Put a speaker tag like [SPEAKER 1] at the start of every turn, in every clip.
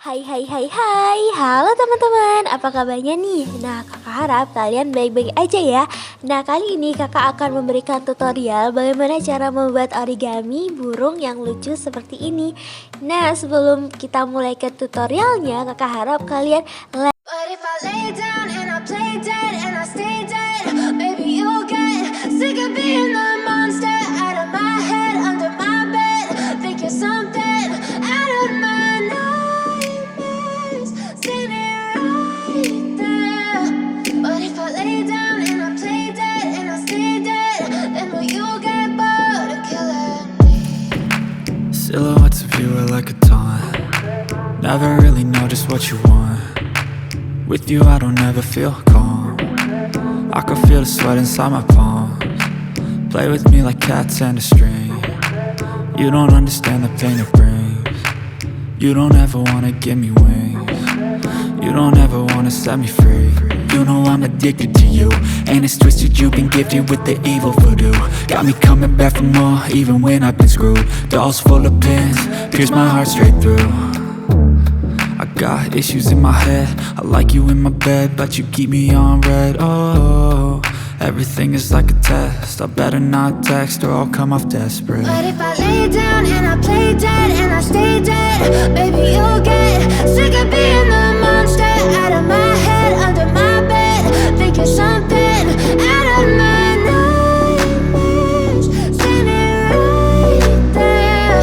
[SPEAKER 1] Hai hai hai hai, halo teman-teman, apa kabarnya nih? Nah, kakak harap kalian baik-baik aja ya. Nah, kali ini kakak akan memberikan tutorial bagaimana cara membuat origami burung yang lucu seperti ini. Nah, sebelum kita mulai ke tutorialnya, kakak harap kalian like.
[SPEAKER 2] But if I lay down and I play dead and I stay dead, baby you'll get sick of being the monster out of my head, under my bed. Think you're something out of my nightmares, standing right there. But if I lay down and I play dead and I stay dead, then will you get bored of killing me?
[SPEAKER 3] Silhouettes of you are like a taunt. Never really know just what you want. With you I don't ever feel calm. I can feel the sweat inside my palms. Play with me like cats and a string. You don't understand the pain it brings. You don't ever wanna give me wings. You don't ever wanna set me free. You know I'm addicted to you, and it's twisted, you've been gifted with the evil voodoo. Got me coming back for more, even when I've been screwed. Dolls full of pins, pierce my heart straight through. I got issues in my head, I like you in my bed, but you keep me on red. Oh, everything is like a test, I better not text or I'll come off desperate.
[SPEAKER 2] But if I lay down and I play dead and I stay dead, baby you'll get sick of being the monster out of my head, under my bed. Think you're something out of my nightmares, standing right there.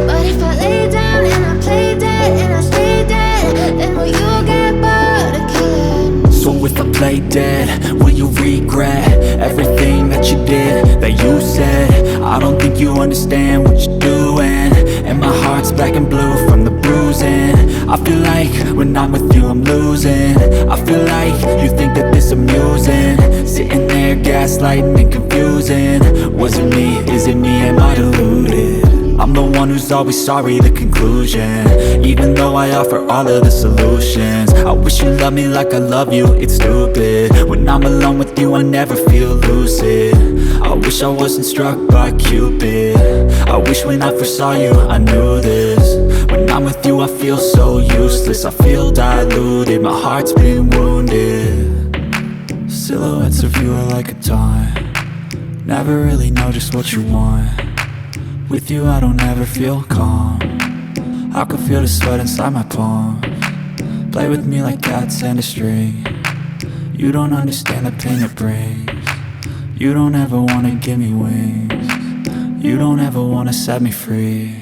[SPEAKER 2] But if I lay down and I play dead and I stay dead, then will you get bored of killing me?
[SPEAKER 3] So if I play dead, will you regret everything that you did, that you said? I don't think you understand what you're doing, and my heart's black and blue from the bruising. I feel like when I'm with you I'm losing. I feel like you think that this amusing, sitting there gaslighting and confusing. Was it me? Is it me? Am I deluded? I'm the one who's always sorry, the conclusion, even though I offer all of the solutions. I wish you loved me like I love you, it's stupid. When I'm alone with you I never feel lucid. I wish I wasn't struck by Cupid. I wish when I first saw you I knew this. When I'm with you I feel so useless, I feel diluted, my heart's been wounded. Silhouettes of you are like a taunt. Never really know just what you want. With you I don't ever feel calm. I can feel the sweat inside my palms. Play with me like cats and a string. You don't understand the pain it brings. You don't ever wanna give me wings. You don't ever wanna set me free.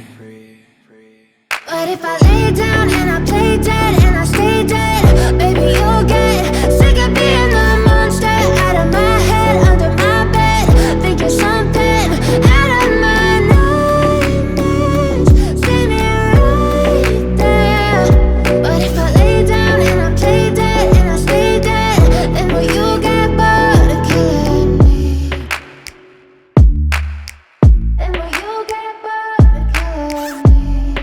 [SPEAKER 2] But if I lay down and I play dead and I stay dead, baby you'll get sick of being the monster out of my head, under my bed. Think you're something out of my nightmares, standing right there. But if I lay down and I play dead and I stay dead, then will you get bored of killing me? Then will you get bored of killing me?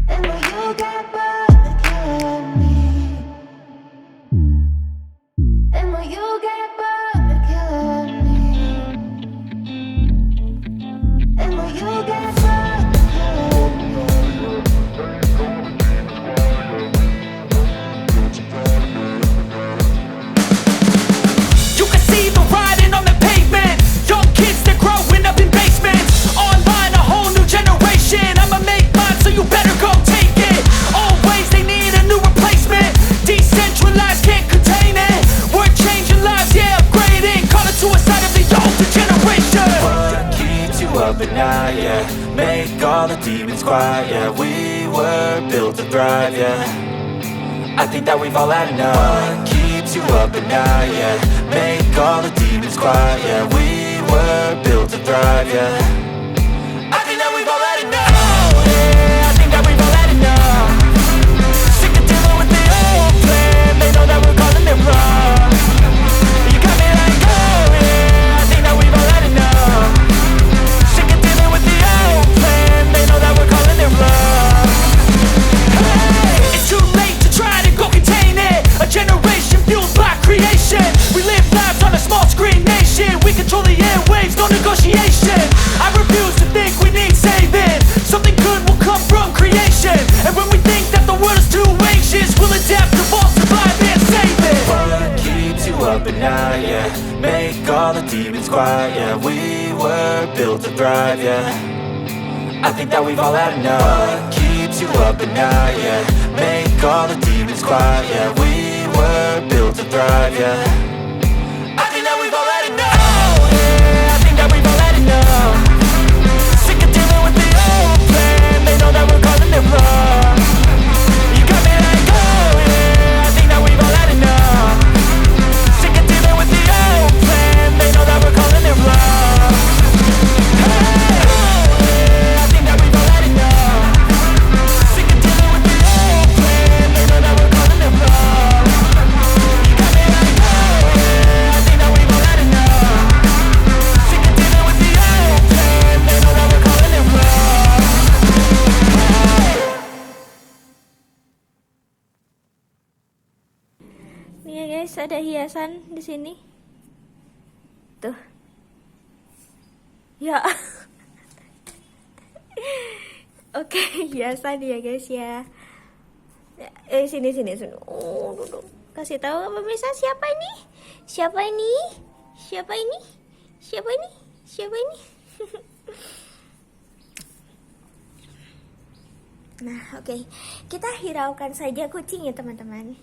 [SPEAKER 2] And will you get bored of killing me? And will you get bored of killing me? And will you get bored of killing me?
[SPEAKER 4] You can see the writing on the pavement. Young kids, they're growing up in basements. Online, a whole new generation. I'ma make mine, so you better go take it. Always, they need a new replacement. Decentralized, can't contain it. We're changing lives, yeah, upgrading. Call it suicide of the older generation.
[SPEAKER 3] What keeps you up at night, yeah? Make all the demons quiet, yeah. We were built to thrive, yeah. I think that we've all had enough. What keeps you up at night, yeah? Make all the demons quiet, yeah. We were built to thrive, yeah. I think that we've all had enough. Oh, yeah, I think that we've all had enough. Sick of dealing with the old plan. They know that we're calling it wrong. You got me like, oh yeah, I think that we've all had enough. Sick of dealing with the old plan. They know that we're calling it wrong.
[SPEAKER 4] Hey, it's too late to try to go contain it. A generation fueled by creation. We live lives on a small screen nation. We control the airwaves, no negotiation. I
[SPEAKER 3] quiet, yeah. We were built to thrive, yeah. I think that we've all had enough. What keeps you up at night, yeah. Make all the demons quiet, yeah. We were built to thrive, yeah. I think that we've all had enough. Oh yeah, I think that we've all had enough. Sick of dealing with the old plan. They know that we're calling it wrong. You got me like, oh yeah, I think that we've all had enough. Sick of dealing with the old plan. They know that we're calling it wrong. Hey, oh yeah, I think that we've all had enough. Sick of dealing with the old plan. They know that we're calling it wrong. You got me like, oh yeah, I think that we've all had enough. Sick of dealing with the old plan. They know that we're calling it wrong.
[SPEAKER 1] Nih ya guys, ada hiasan di sini. Tuh. Ya. Oke, hiasan ya guys ya. Sini. Oh, duduk. Kasih tahu ke pemirsa siapa ini? Siapa ini? Siapa ini? Siapa ini? Siapa ini? Nah, oke. Kita hiraukan saja kucing ya, teman-teman.